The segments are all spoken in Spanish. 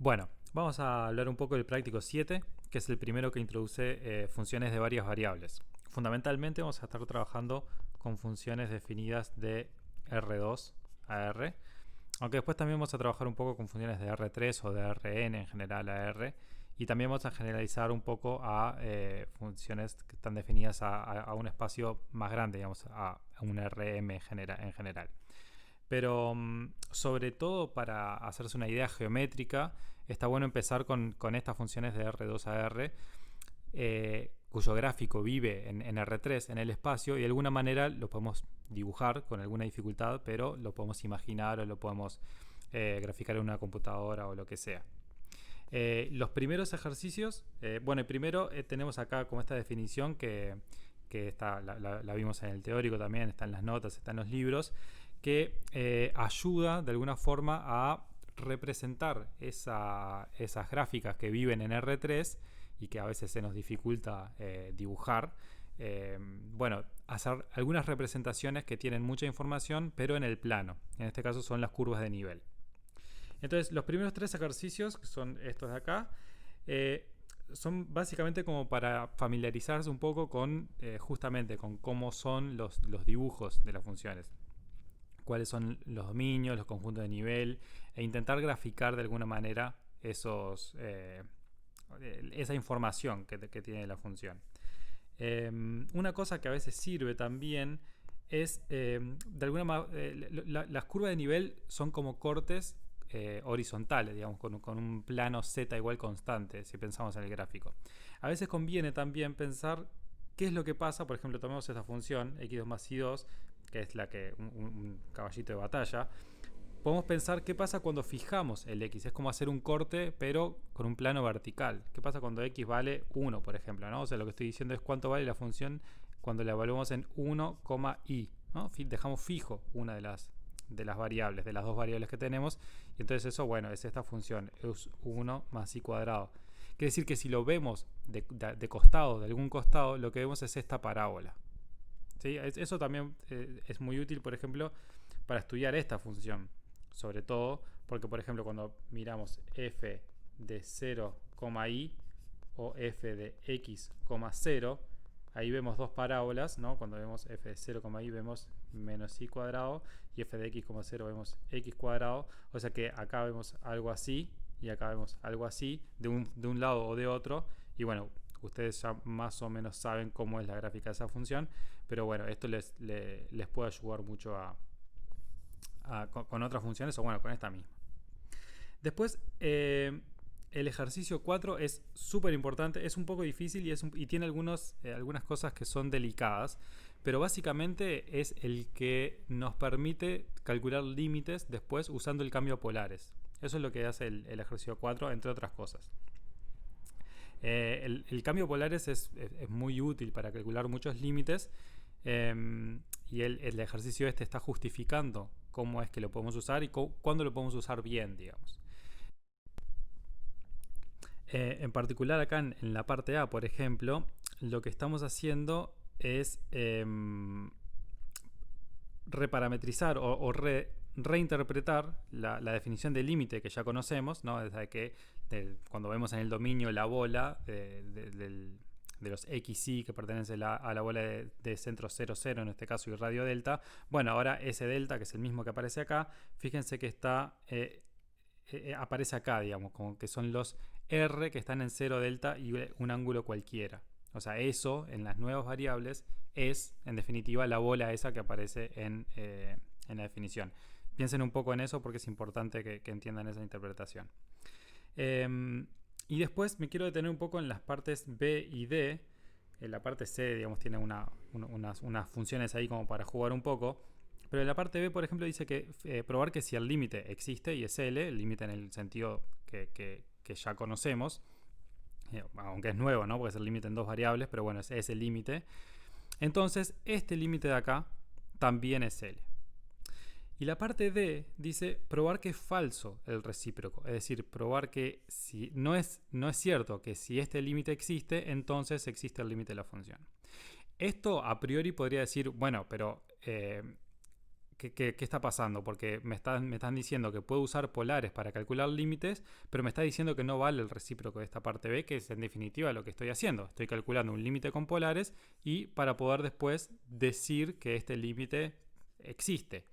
Bueno, vamos a hablar un poco del práctico 7, que es el primero que introduce funciones de varias variables. Fundamentalmente vamos a estar trabajando con funciones definidas de R2 a R, aunque después también vamos a trabajar un poco con funciones de R3 o de Rn en general a R, y también vamos a generalizar un poco a funciones que están definidas a un espacio más grande, digamos, a un Rm en general. Pero sobre todo para hacerse una idea geométrica, está bueno empezar con estas funciones de R2 a R, cuyo gráfico vive en R3, en el espacio, y de alguna manera lo podemos dibujar con alguna dificultad, pero lo podemos imaginar o lo podemos graficar en una computadora o lo que sea. Los primeros ejercicios, bueno, el primero tenemos acá como esta definición que está, la vimos en el teórico también, está en las notas, está en los libros, que ayuda de alguna forma a representar esas gráficas que viven en R3 y que a veces se nos dificulta dibujar. Bueno, hacer algunas representaciones que tienen mucha información, pero en el plano. En este caso son las curvas de nivel. Entonces, los primeros tres ejercicios, que son estos de acá, son básicamente como para familiarizarse un poco con justamente con cómo son los dibujos de las funciones, cuáles son los dominios, los conjuntos de nivel, e intentar graficar de alguna manera esa información que tiene la función. Una cosa que a veces sirve también es, de alguna manera, las curvas de nivel son como cortes horizontales, digamos, con un plano z igual constante, si pensamos en el gráfico. A veces conviene también pensar qué es lo que pasa, por ejemplo, tomemos esta función x2 más y2, que es la que un caballito de batalla. Podemos pensar qué pasa cuando fijamos el x. Es como hacer un corte, pero con un plano vertical. ¿Qué pasa cuando x vale 1, por ejemplo? ¿no? O sea, lo que estoy diciendo es cuánto vale la función cuando la evaluamos en 1, i. ¿no? Dejamos fijo una de las variables, de las dos variables que tenemos. Y entonces eso, bueno, es esta función. Es 1 más i cuadrado. Quiere decir que si lo vemos de costado, de algún costado, lo que vemos es esta parábola. ¿Sí? Eso también es muy útil, por ejemplo, para estudiar esta función. Sobre todo porque, por ejemplo, cuando miramos f de 0, i o f de x, 0, ahí vemos dos parábolas, ¿no? Cuando vemos f de 0, i vemos menos i cuadrado y f de x, 0 vemos x cuadrado. O sea que acá vemos algo así y acá vemos algo así de un lado o de otro. Y bueno, ustedes ya más o menos saben cómo es la gráfica de esa función, pero bueno, esto les puede ayudar mucho con otras funciones o bueno, con esta misma. Después, el ejercicio 4 es súper importante, es un poco difícil y tiene algunas cosas que son delicadas, pero básicamente es el que nos permite calcular límites después usando el cambio a polares. Eso es lo que hace el ejercicio 4, entre otras cosas. El cambio polares es muy útil para calcular muchos límites, y el ejercicio este está justificando cómo es que lo podemos usar y cuándo lo podemos usar bien, digamos. En particular acá en la parte A, por ejemplo, lo que estamos haciendo es reparametrizar o reinterpretar la definición de límite que ya conocemos, ¿no? Desde que cuando vemos en el dominio la bola de los xy que pertenece a la bola de centro 0, 0 en este caso y radio delta. Bueno, ahora ese delta, que es el mismo que aparece acá, fíjense que está aparece acá, digamos, como que son los r que están en 0 delta y un ángulo cualquiera. O sea, eso en las nuevas variables es, en definitiva, la bola esa que aparece en la definición. Piensen un poco en eso porque es importante que entiendan esa interpretación. Y después me quiero detener un poco en las partes B y D. En la parte C, digamos, tiene unas funciones ahí como para jugar un poco. Pero en la parte B, por ejemplo, dice que probar que si el límite existe y es L, el límite en el sentido que ya conocemos, aunque es nuevo, ¿no? Porque es el límite en dos variables, pero bueno, es el límite. Entonces, este límite de acá también es L. Y la parte D dice probar que es falso el recíproco, es decir, probar que si no es cierto que si este límite existe, entonces existe el límite de la función. Esto a priori podría decir, bueno, pero ¿qué está pasando? Porque me están diciendo que puedo usar polares para calcular límites, pero me está diciendo que no vale el recíproco de esta parte B, que es en definitiva lo que estoy haciendo. Estoy calculando un límite con polares y para poder después decir que este límite existe.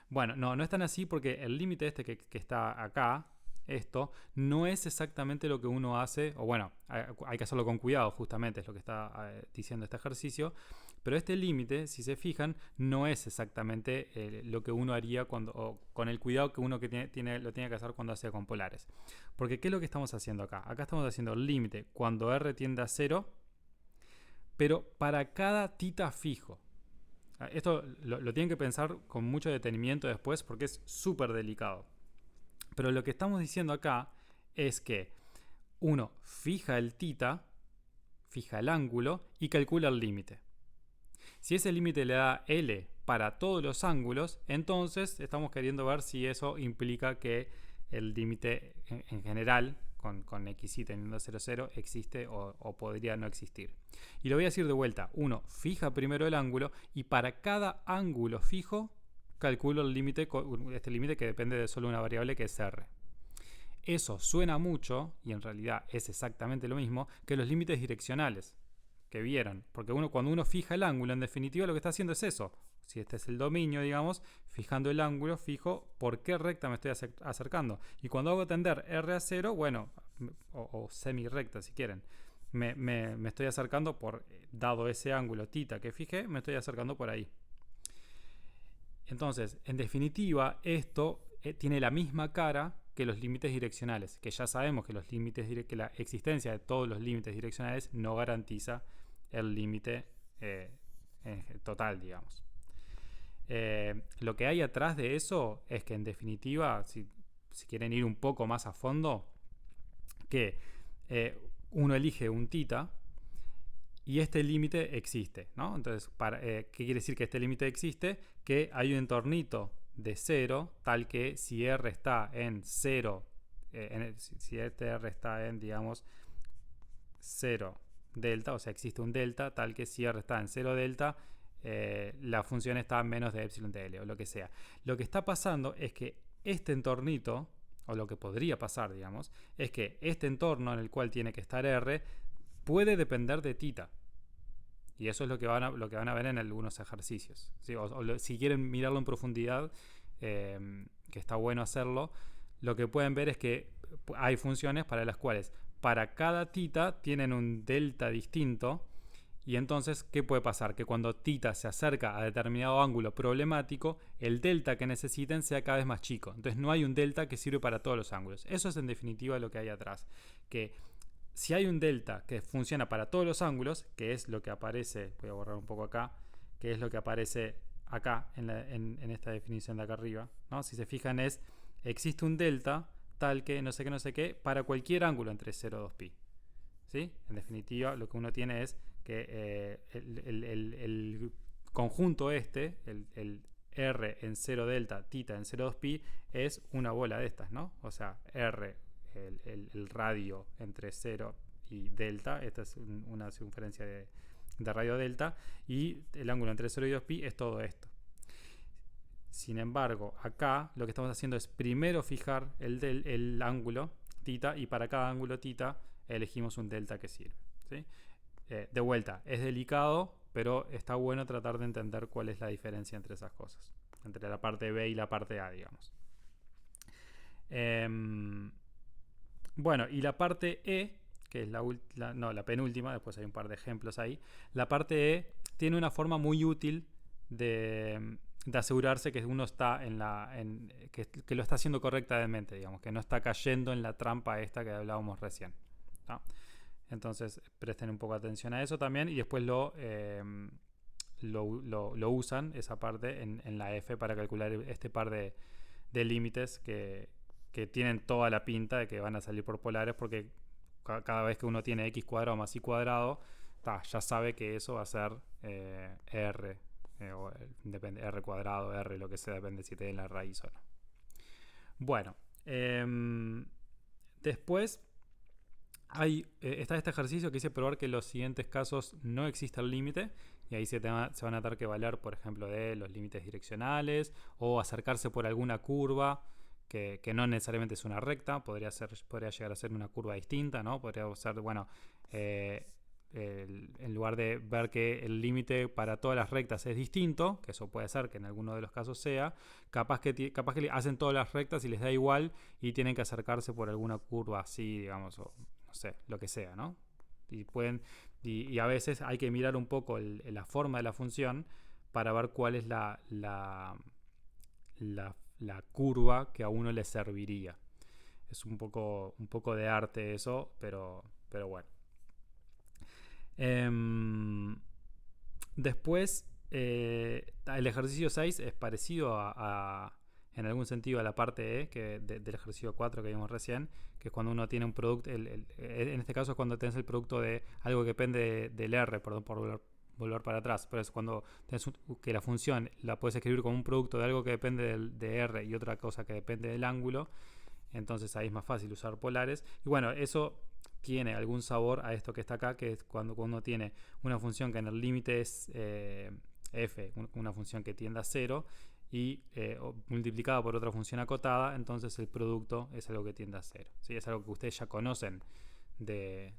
Bueno, no es tan así porque el límite este que está acá, esto, no es exactamente lo que uno hace, o bueno, hay que hacerlo con cuidado, justamente es lo que está diciendo este ejercicio, pero este límite, si se fijan, no es exactamente lo que uno haría o con el cuidado que uno lo tiene que hacer cuando hace con polares. Porque ¿qué es lo que estamos haciendo acá? Acá estamos haciendo el límite cuando r tiende a 0, pero para cada tita fijo. Esto lo tienen que pensar con mucho detenimiento después porque es súper delicado. Pero lo que estamos diciendo acá es que uno fija el tita, fija el ángulo y calcula el límite. Si ese límite le da L para todos los ángulos, entonces estamos queriendo ver si eso implica que el límite en general, con XY teniendo 0, 0, existe o podría no existir. Y lo voy a decir de vuelta. Uno fija primero el ángulo y para cada ángulo fijo calculo el límite, este límite que depende de solo una variable que es R. Eso suena mucho, y en realidad es exactamente lo mismo, que los límites direccionales que vieron. Porque cuando uno fija el ángulo, en definitiva lo que está haciendo es eso. Si este es el dominio, digamos, fijando el ángulo, fijo por qué recta me estoy acercando. Y cuando hago tender R a 0, bueno, o semi-recta si quieren, me estoy acercando dado ese ángulo tita que fijé, me estoy acercando por ahí. Entonces, en definitiva, esto tiene la misma cara que los límites direccionales, que ya sabemos que que la existencia de todos los límites direccionales no garantiza el límite total, digamos. Lo que hay atrás de eso es que en definitiva, si quieren ir un poco más a fondo, que uno elige un tita y este límite existe, ¿no? Entonces, ¿qué quiere decir que este límite existe? Que hay un entornito de 0, tal que si R está en 0, si este R está en, digamos, 0 delta, o sea, existe un delta, tal que si R está en 0 delta, la función está en menos de epsilon de L, o lo que sea. Lo que está pasando es que este entornito, o lo que podría pasar, digamos, es que este entorno en el cual tiene que estar R puede depender de tita. Y eso es lo que van a ver en algunos ejercicios. ¿Sí? Si quieren mirarlo en profundidad, que está bueno hacerlo, lo que pueden ver es que hay funciones para las cuales para cada tita tienen un delta distinto. Y entonces, ¿qué puede pasar? Que cuando tita se acerca a determinado ángulo problemático, el delta que necesiten sea cada vez más chico. Entonces no hay un delta que sirve para todos los ángulos. Eso es en definitiva lo que hay atrás. Que si hay un delta que funciona para todos los ángulos, que es lo que aparece, voy a borrar un poco acá, que es lo que aparece acá en esta definición de acá arriba, ¿no? Si se fijan existe un delta tal que no sé qué para cualquier ángulo entre 0 y 2pi. ¿Sí? En definitiva, lo que uno tiene es que el conjunto el R en 0 delta, tita en 0 2pi, es una bola de estas, ¿no? O sea, R, el radio entre 0 y delta, esta es una circunferencia de radio delta, y el ángulo entre 0 y 2pi es todo esto. Sin embargo, acá lo que estamos haciendo es primero fijar el ángulo tita, y para cada ángulo tita elegimos un delta que sirve, ¿sí? De vuelta, es delicado, pero está bueno tratar de entender cuál es la diferencia entre esas cosas, entre la parte B y la parte A, digamos. Bueno, y la parte E, que es la penúltima, después hay un par de ejemplos ahí. La parte E tiene una forma muy útil de asegurarse que uno está que lo está haciendo correctamente, digamos, que no está cayendo en la trampa esta que hablábamos recién, ¿no? Entonces presten un poco de atención a eso también, y después lo usan, esa parte, en la F para calcular este par de límites que tienen toda la pinta de que van a salir por polares, porque cada vez que uno tiene x cuadrado más y cuadrado, ya sabe que eso va a ser R, o depende, R cuadrado, R, lo que sea, depende si te den la raíz o no. Bueno, después Está este ejercicio que dice probar que en los siguientes casos no existe el límite, y ahí se van a tener que evaluar, por ejemplo, de los límites direccionales o acercarse por alguna curva que no necesariamente es una recta, podría llegar a ser una curva distinta, ¿no? Podría ser, bueno, eh, en lugar de ver que el límite para todas las rectas es distinto, que eso puede ser que en alguno de los casos sea, capaz que hacen todas las rectas y les da igual y tienen que acercarse por alguna curva así, digamos, o no sé, lo que sea, ¿no? Y a veces hay que mirar un poco la forma de la función para ver cuál es la curva que a uno le serviría. Es un poco de arte eso, pero bueno. Después, el ejercicio 6 es parecido en algún sentido a la parte del ejercicio 4 que vimos recién, que es cuando uno tiene un producto, en este caso es cuando tenés el producto de algo que depende del R, perdón por volver para atrás, pero es cuando tenés que la función la puedes escribir como un producto de algo que depende de R y otra cosa que depende del ángulo, entonces ahí es más fácil usar polares. Y bueno, eso tiene algún sabor a esto que está acá, que es cuando uno tiene una función que en el límite es f, una función que tiende a 0, y multiplicada por otra función acotada, entonces el producto es algo que tiende a 0. ¿Sí? Es algo que ustedes ya conocen de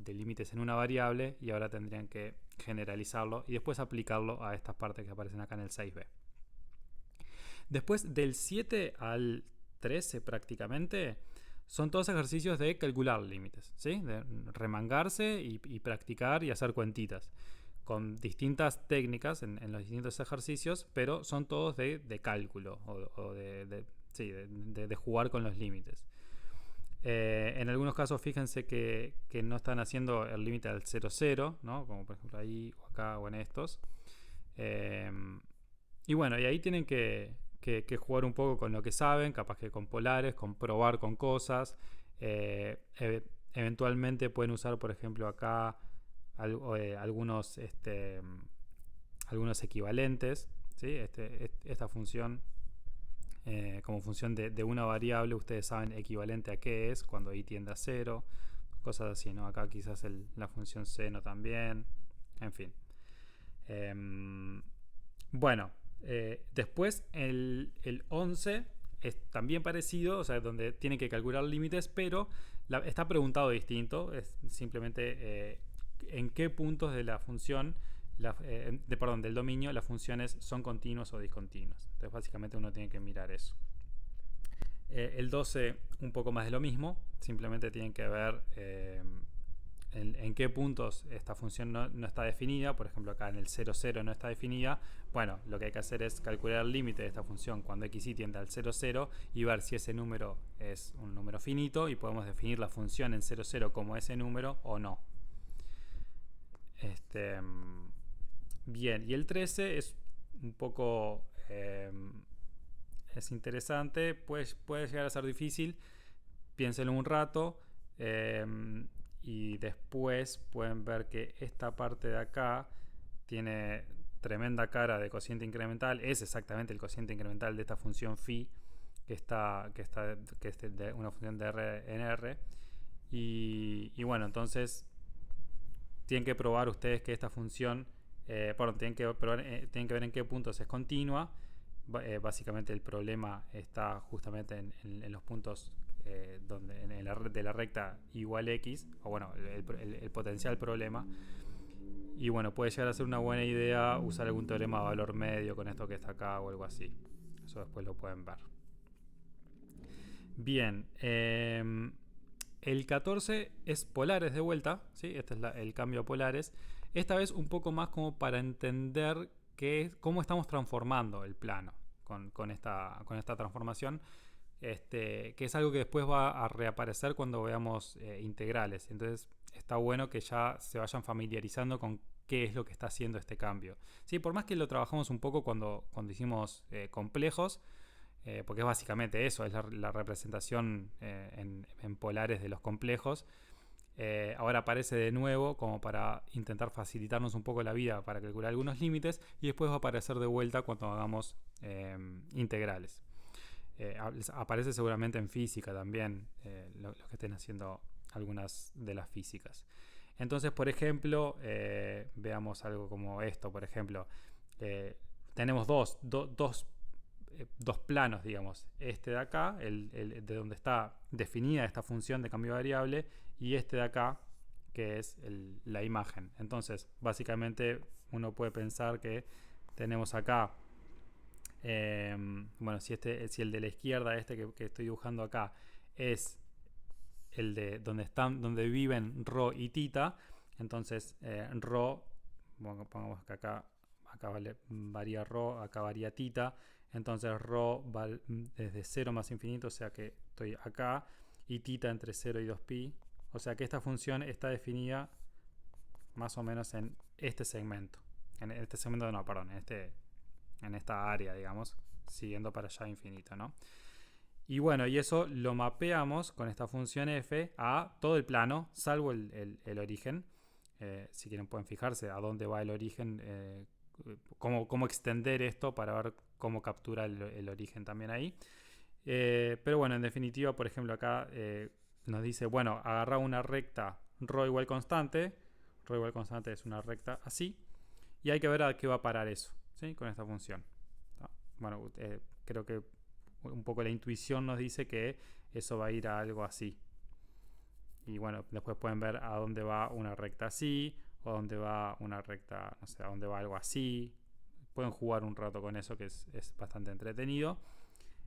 límites en una variable, y ahora tendrían que generalizarlo y después aplicarlo a estas partes que aparecen acá en el 6b. Después del 7 al 13 prácticamente son todos ejercicios de calcular límites, ¿sí? De remangarse y practicar y hacer cuentitas con distintas técnicas en los distintos ejercicios, pero son todos de cálculo o de jugar con los límites. En algunos casos fíjense que no están haciendo el límite al 0,0, ¿no? Como por ejemplo ahí o acá o en estos. Y bueno, y ahí tienen que jugar un poco con lo que saben, capaz que con polares, con probar con cosas. Eventualmente pueden usar, por ejemplo, acá algunos equivalentes, ¿sí? Esta función, como función de una variable, ustedes saben equivalente a qué es, cuando i tiende a 0, cosas así, ¿no? Acá quizás la función seno también, en fin. Bueno, después el 11 es también parecido, o sea, donde tienen que calcular límites, pero está preguntado distinto, es simplemente en qué puntos de la función, del dominio, las funciones son continuas o discontinuas. Entonces básicamente uno tiene que mirar eso. El 12 un poco más de lo mismo, simplemente tienen que ver en qué puntos esta función no está definida. Por ejemplo, acá en el 0,0 no está definida. Bueno, lo que hay que hacer es calcular el límite de esta función cuando x tiende al 0,0 y ver si ese número es un número finito, y podemos definir la función en 0,0 como ese número o no. Bien, y el 13 es un poco es interesante, pues puede llegar a ser difícil. Piénsenlo un rato. Y después pueden ver que esta parte de acá tiene tremenda cara de cociente incremental. Es exactamente el cociente incremental de esta función phi, que es de una función de R en R. Y bueno, entonces tienen que probar ustedes que esta función, tienen que ver en qué puntos es continua. Básicamente el problema está justamente en los puntos donde de la recta igual x, o bueno, el potencial problema. Y bueno, puede llegar a ser una buena idea usar algún teorema de valor medio con esto que está acá o algo así. Eso después lo pueden ver. Bien, el 14 es polares de vuelta, ¿sí? Este es el cambio a polares. Esta vez un poco más como para entender cómo estamos transformando el plano con esta transformación. Que es algo que después va a reaparecer cuando veamos integrales. Entonces está bueno que ya se vayan familiarizando con qué es lo que está haciendo este cambio. ¿Sí? Por más que lo trabajamos un poco cuando hicimos complejos, porque es básicamente eso, es la representación en polares de los complejos. Ahora aparece de nuevo como para intentar facilitarnos un poco la vida para calcular algunos límites, y después va a aparecer de vuelta cuando hagamos integrales. Aparece seguramente en física también, los que estén haciendo algunas de las físicas. Entonces, por ejemplo, veamos algo como esto. Por ejemplo, tenemos dos planos, digamos. Este de acá, el de donde está definida esta función de cambio de variable, y este de acá, que es la imagen. Entonces, básicamente, uno puede pensar que tenemos acá, bueno, si el de la izquierda, que estoy dibujando acá, es el de donde viven Rho y Theta. Entonces, Rho, bueno, pongamos que acá varía Rho, acá varía Theta. Entonces Rho va desde 0 más infinito, o sea que estoy acá, y Theta entre 0 y 2pi. O sea que esta función está definida más o menos en este segmento. En este segmento, no, perdón, en esta área, digamos, siguiendo para allá infinito, ¿no? Y bueno, y eso lo mapeamos con esta función f a todo el plano, salvo el origen. Si quieren pueden fijarse a dónde va el origen, cómo extender esto para ver cómo captura el origen también ahí. Pero bueno, en definitiva, por ejemplo, acá nos dice, bueno, agarra una recta ρ igual constante. Ρ igual constante es una recta así. Y hay que ver a qué va a parar eso, ¿sí? Con esta función. Bueno, creo que un poco la intuición nos dice que eso va a ir a algo así. Y bueno, después pueden ver a dónde va una recta así, o a dónde va una recta, no sé, a dónde va algo así. Pueden jugar un rato con eso, que es bastante entretenido.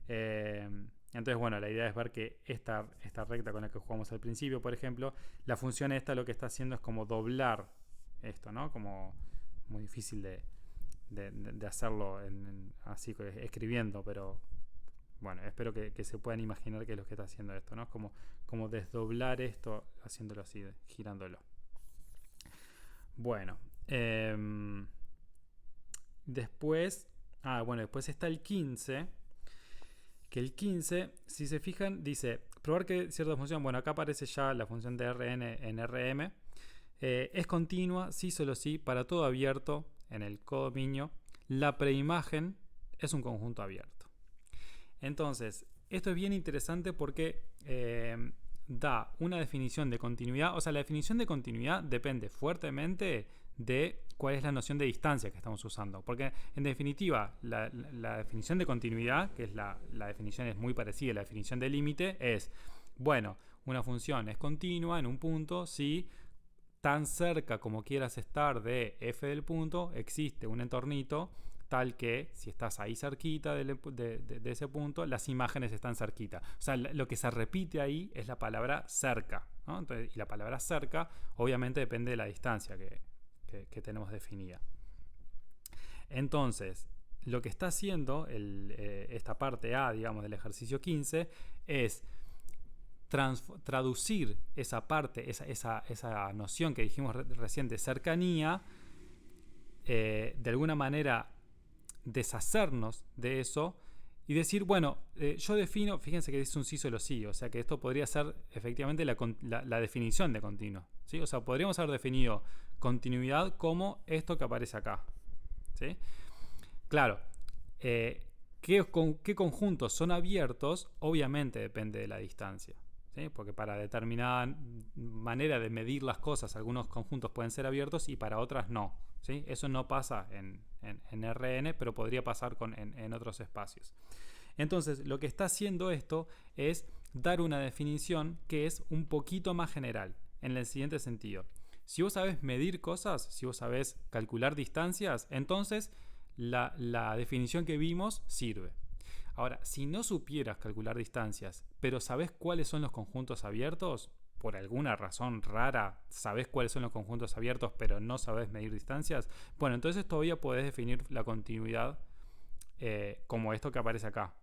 Entonces, bueno, la idea es ver que esta recta con la que jugamos al principio, por ejemplo, la función esta lo que está haciendo es como doblar esto, ¿no? Como muy difícil de hacerlo así escribiendo, pero bueno, espero que se puedan imaginar qué es lo que está haciendo esto, ¿no? Como desdoblar esto haciéndolo así, girándolo. Bueno, después está el 15, que el 15, si se fijan, dice probar que cierta función, bueno, acá aparece ya la función de Rn en Rm, es continua, sí, solo sí, para todo abierto en el codominio, la preimagen es un conjunto abierto. Entonces, esto es bien interesante porque da una definición de continuidad. O sea, la definición de continuidad depende fuertemente de cuál es la noción de distancia que estamos usando. Porque, en definitiva, la definición de continuidad, que es la definición es muy parecida a la definición de límite, es, bueno, una función es continua en un punto si tan cerca como quieras estar de f del punto, existe un entornito tal que si estás ahí cerquita de ese punto, las imágenes están cerquita. O sea, lo que se repite ahí es la palabra cerca, ¿no? Entonces, y la palabra cerca obviamente depende de la distancia que tenemos definida. Entonces, lo que está haciendo esta parte A, digamos, del ejercicio 15 es traducir esa parte, esa noción que dijimos recién de cercanía, de alguna manera deshacernos de eso y decir, bueno, yo defino, fíjense que es un sí solo sí, o sea que esto podría ser efectivamente la definición de continuo, ¿sí? O sea, podríamos haber definido continuidad como esto que aparece acá, ¿sí? Claro, ¿qué conjuntos son abiertos? Obviamente depende de la distancia, ¿sí? Porque para determinada manera de medir las cosas, algunos conjuntos pueden ser abiertos y para otras no, ¿sí? Eso no pasa en Rn, pero podría pasar en otros espacios. Entonces, lo que está haciendo esto es dar una definición que es un poquito más general, en el siguiente sentido. Si vos sabés medir cosas, si vos sabés calcular distancias, entonces la definición que vimos sirve. Ahora, si no supieras calcular distancias, pero sabés cuáles son los conjuntos abiertos, por alguna razón rara, sabés cuáles son los conjuntos abiertos, pero no sabés medir distancias, bueno, entonces todavía podés definir la continuidad como esto que aparece acá,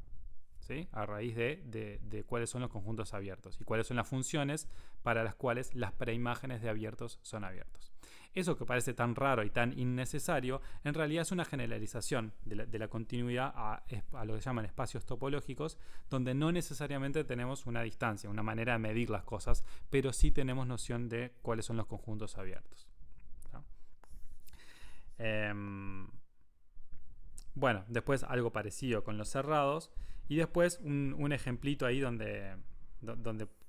¿sí? A raíz de cuáles son los conjuntos abiertos y cuáles son las funciones para las cuales las preimágenes de abiertos son abiertos. Eso que parece tan raro y tan innecesario, en realidad es una generalización de la continuidad a lo que llaman espacios topológicos, donde no necesariamente tenemos una distancia, una manera de medir las cosas, pero sí tenemos noción de cuáles son los conjuntos abiertos, ¿no? Bueno, después algo parecido con los cerrados, y después un ejemplito ahí donde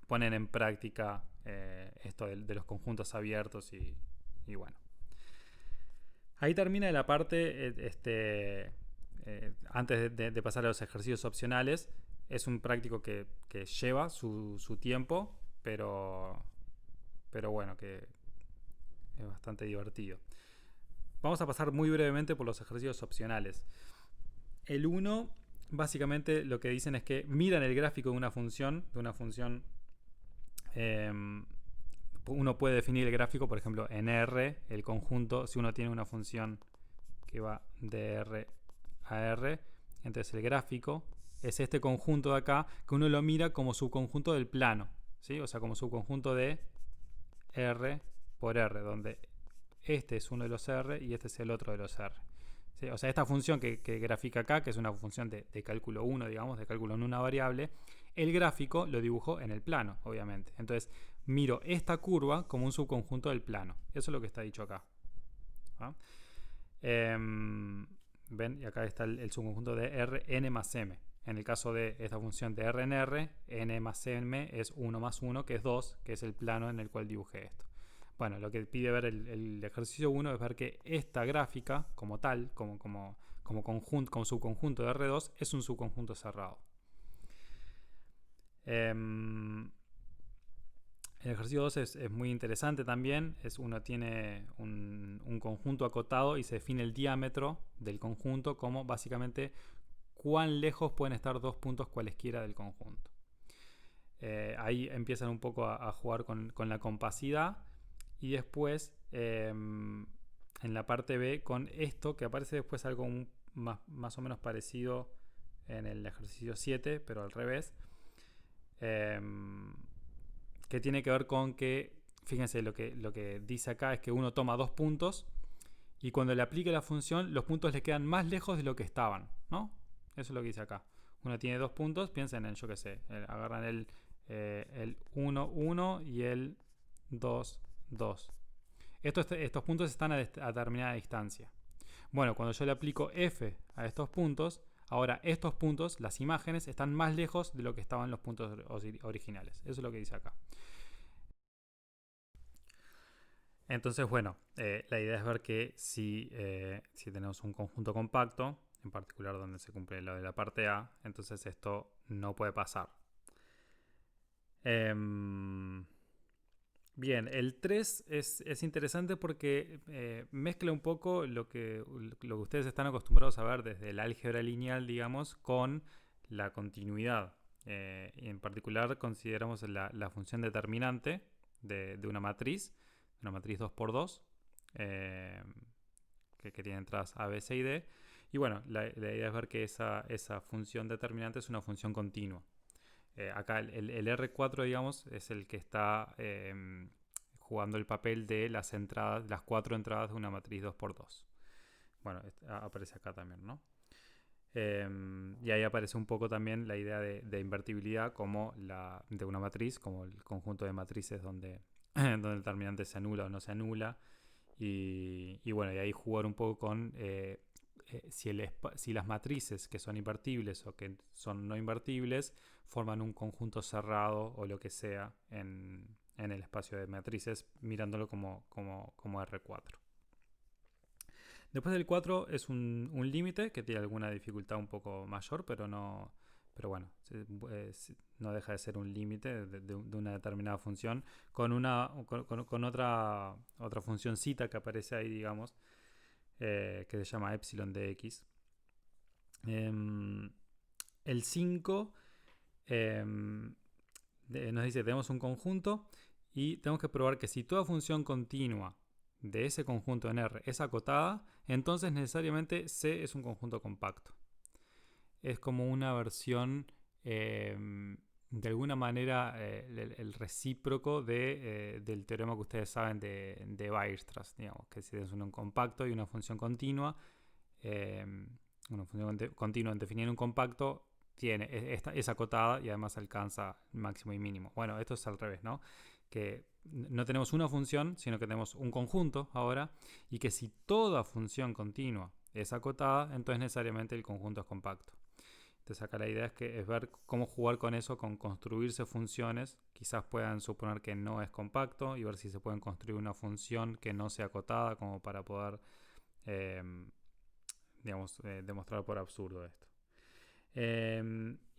ponen en práctica esto de los conjuntos abiertos y bueno. Ahí termina la parte, antes de pasar a los ejercicios opcionales, es un práctico que lleva su tiempo, pero bueno, que es bastante divertido. Vamos a pasar muy brevemente por los ejercicios opcionales. El 1, básicamente lo que dicen es que miran el gráfico de una función, uno puede definir el gráfico, por ejemplo, en R, el conjunto, si uno tiene una función que va de R a R, entonces el gráfico es este conjunto de acá, que uno lo mira como subconjunto del plano, ¿sí? O sea, como subconjunto de R por R, donde este es uno de los R y este es el otro de los R. ¿Sí? O sea, esta función que grafica acá, que es una función de cálculo 1, digamos, de cálculo en una variable, el gráfico lo dibujo en el plano, obviamente. Entonces, miro esta curva como un subconjunto del plano. Eso es lo que está dicho acá. ¿Ah? ¿Ven? Y acá está el subconjunto de Rn más m. En el caso de esta función de R en R, n más m es 1 más 1, que es 2, que es el plano en el cual dibujé esto. Bueno, lo que pide ver el ejercicio 1 es ver que esta gráfica, como tal, como subconjunto de R2, es un subconjunto cerrado. El ejercicio 2 es muy interesante también. Uno tiene un conjunto acotado y se define el diámetro del conjunto como básicamente cuán lejos pueden estar dos puntos cualesquiera del conjunto. Ahí empiezan un poco a jugar con la compacidad. Y después, en la parte B, con esto, que aparece después algo más o menos parecido en el ejercicio 7, pero al revés, que tiene que ver con que, fíjense, lo que dice acá es que uno toma dos puntos y cuando le aplique la función, los puntos le quedan más lejos de lo que estaban, ¿no? Eso es lo que dice acá. Uno tiene dos puntos, piensen en, yo qué sé, agarran el 1, 1 y el 2, 2. Estos puntos están a determinada distancia. Bueno, cuando yo le aplico f a estos puntos, ahora estos puntos, las imágenes, están más lejos de lo que estaban los puntos originales. Eso es lo que dice acá. Entonces, bueno, la idea es ver que si tenemos un conjunto compacto, en particular donde se cumple lo de la parte A, entonces esto no puede pasar. Bien, el 3 es interesante porque mezcla un poco lo que ustedes están acostumbrados a ver desde el álgebra lineal, digamos, con la continuidad. Y en particular consideramos la función determinante de una matriz 2×2, que tiene entradas A, B, C y D. Y bueno, la idea es ver que esa función determinante es una función continua. Acá el R4, digamos, es el que está jugando el papel de las cuatro entradas de una matriz 2×2. Bueno, aparece acá también, ¿no? Y ahí aparece un poco también la idea de invertibilidad como de una matriz, como el conjunto de matrices donde el determinante se anula o no se anula. Y bueno, y ahí jugar un poco con si las matrices que son invertibles o que son no invertibles forman un conjunto cerrado o lo que sea en el espacio de matrices, mirándolo como R4. Después del 4 es un límite que tiene alguna dificultad un poco mayor, pero bueno, no deja de ser un límite de una determinada función con otra funcioncita que aparece ahí, digamos, que se llama epsilon de x. El 5 nos dice, tenemos un conjunto y tenemos que probar que si toda función continua de ese conjunto en R es acotada, entonces necesariamente C es un conjunto compacto. Es como una versión, de alguna manera, el recíproco del teorema que ustedes saben de Weierstrass, digamos, que si es un compacto y una función continua, una función continua en definir un compacto, es acotada y además alcanza máximo y mínimo. Bueno, esto es al revés, ¿no? Que no tenemos una función, sino que tenemos un conjunto ahora, y que si toda función continua es acotada, entonces necesariamente el conjunto es compacto. Entonces acá la idea es ver cómo jugar con eso, con construirse funciones. Quizás puedan suponer que no es compacto y ver si se pueden construir una función que no sea acotada como para poder, eh, demostrar por absurdo esto.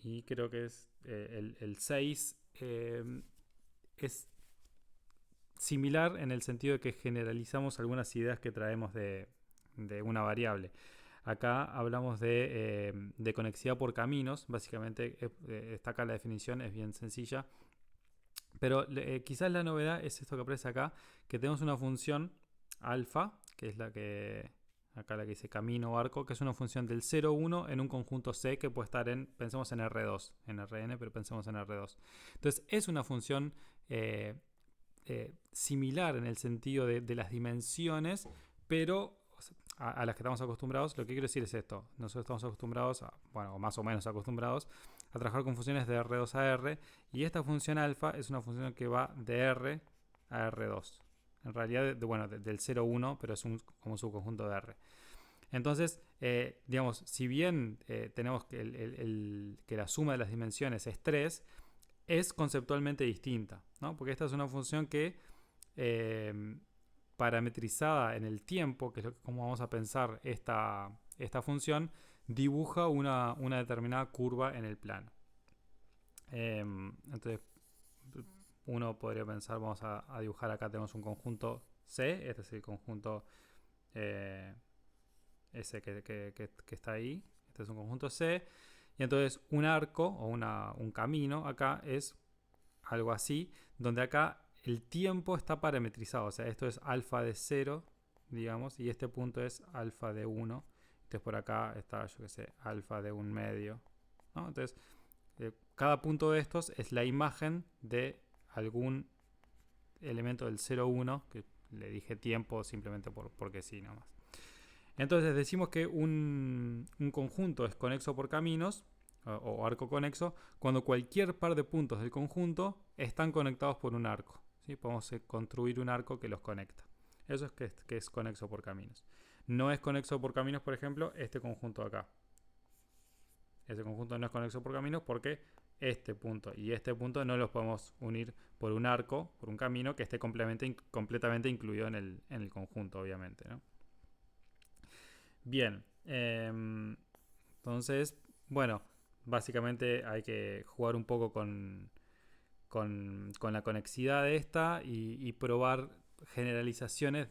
Y creo que es el 6 es similar en el sentido de que generalizamos algunas ideas que traemos de una variable. Acá hablamos de conexidad por caminos. Básicamente está acá la definición, es bien sencilla. Pero quizás la novedad es esto que aparece acá, que tenemos una función alfa, que es la que acá la que dice camino o arco, que es una función del 0, 1 en un conjunto C que puede estar pensemos en R2, en Rn, pero pensemos en R2. Entonces es una función similar en el sentido de las dimensiones, pero a las que estamos acostumbrados. Lo que quiero decir es esto: nosotros estamos acostumbrados, bueno, más o menos acostumbrados, a trabajar con funciones de R2 a R, y esta función alfa es una función que va de R a R2. En realidad, del 0 a 1, pero es como un subconjunto de R. Entonces, digamos, si bien tenemos que la suma de las dimensiones es 3, es conceptualmente distinta, ¿no? Porque esta es una función que parametrizada en el tiempo, que es como vamos a pensar esta función, dibuja una determinada curva en el plano. Entonces, uno podría pensar, vamos a dibujar acá, tenemos un conjunto C, este es el conjunto ese que está ahí, este es un conjunto C, y entonces un arco o un camino acá es algo así, donde acá el tiempo está parametrizado, o sea, esto es alfa de 0, digamos, y este punto es alfa de 1, entonces por acá está, yo qué sé, alfa de 1 medio, ¿no? Entonces, cada punto de estos es la imagen de algún elemento del 0, 1, que le dije tiempo simplemente porque sí, nomás. Entonces decimos que un conjunto es conexo por caminos o arco conexo cuando cualquier par de puntos del conjunto están conectados por un arco, ¿sí? Podemos construir un arco que los conecta. Eso es que es conexo por caminos. No es conexo por caminos, por ejemplo, este conjunto de acá. Este conjunto no es conexo por caminos porque este punto y este punto no los podemos unir por un arco, por un camino que esté completamente incluido en el conjunto, obviamente, ¿no? Bien, entonces, bueno, básicamente hay que jugar un poco con la conexidad de esta y probar generalizaciones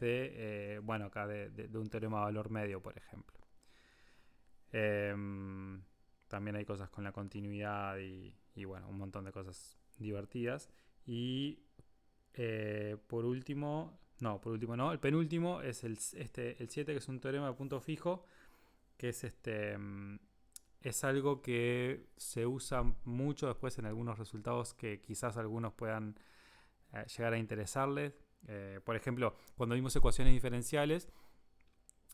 bueno, acá de un teorema de valor medio, por ejemplo. También hay cosas con la continuidad y bueno, un montón de cosas divertidas. Y por último no, el penúltimo es el 7, que es un teorema de punto fijo, que es algo que se usa mucho después en algunos resultados que quizás algunos puedan llegar a interesarles. Por ejemplo, cuando vimos ecuaciones diferenciales,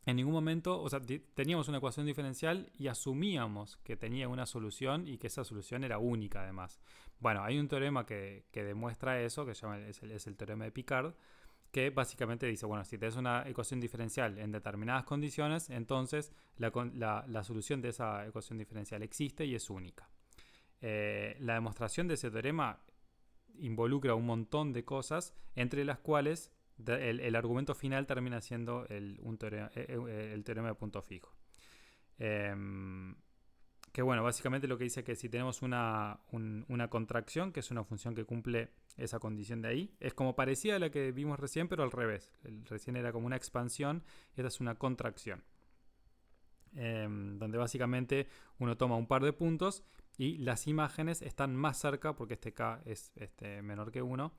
en ningún momento, o sea, teníamos una ecuación diferencial y asumíamos que tenía una solución y que esa solución era única además. Bueno, hay un teorema que demuestra eso, que es el teorema de Picard, que básicamente dice, bueno, si tienes una ecuación diferencial en determinadas condiciones, entonces la solución de esa ecuación diferencial existe y es única. La demostración de ese teorema involucra un montón de cosas, entre las cuales el argumento final termina siendo el teorema de punto fijo. Que bueno, básicamente lo que dice es que si tenemos una contracción, que es una función que cumple esa condición de ahí, es como parecida a la que vimos recién, pero al revés. Recién era como una expansión y esta es una contracción. Donde básicamente uno toma un par de puntos y las imágenes están más cerca, porque este K es menor que 1,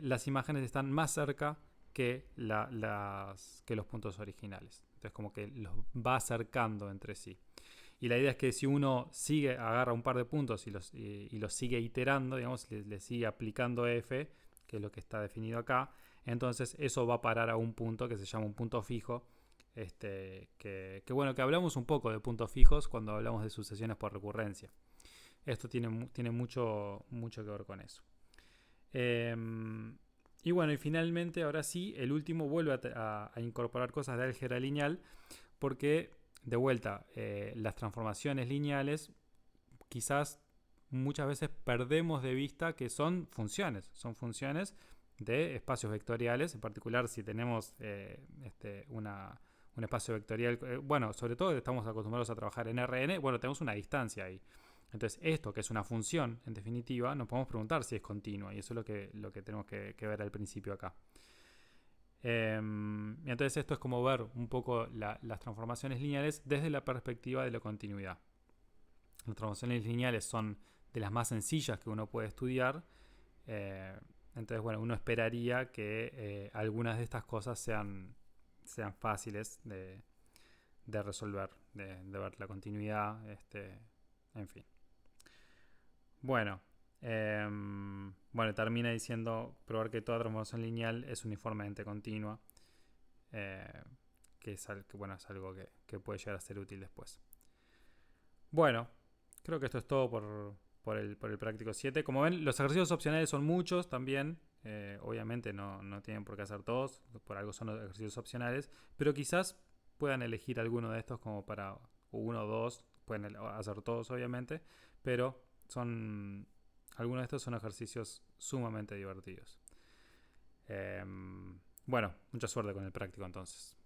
las imágenes están más cerca que los puntos originales. Entonces como que los va acercando entre sí. Y la idea es que si uno agarra un par de puntos y los sigue iterando, digamos, le sigue aplicando f, que es lo que está definido acá, entonces eso va a parar a un punto que se llama un punto fijo, que hablamos un poco de puntos fijos cuando hablamos de sucesiones por recurrencia. Esto tiene mucho que ver con eso. Y bueno, y finalmente, ahora sí, el último vuelve a incorporar cosas de álgebra lineal, porque de vuelta, las transformaciones lineales quizás muchas veces perdemos de vista que son funciones de espacios vectoriales, en particular si tenemos un espacio vectorial, bueno, sobre todo estamos acostumbrados a trabajar en Rn, bueno, tenemos una distancia ahí. Entonces, esto que es una función, en definitiva, nos podemos preguntar si es continua, y eso es lo que tenemos que ver al principio acá. Entonces, esto es como ver un poco las transformaciones lineales desde la perspectiva de la continuidad. Las transformaciones lineales son de las más sencillas que uno puede estudiar. Entonces, bueno, uno esperaría que algunas de estas cosas sean fáciles de resolver, de ver la continuidad, en fin. Bueno, termina diciendo probar que toda transformación lineal es uniformemente continua, que es algo que puede llegar a ser útil después. Bueno, creo que esto es todo por el práctico 7. Como ven, los ejercicios opcionales son muchos también. Obviamente no tienen por qué hacer todos, por algo son los ejercicios opcionales, pero quizás puedan elegir alguno de estos como para uno o dos, pueden hacer todos obviamente, pero algunos de estos son ejercicios sumamente divertidos. Bueno, mucha suerte con el práctico entonces.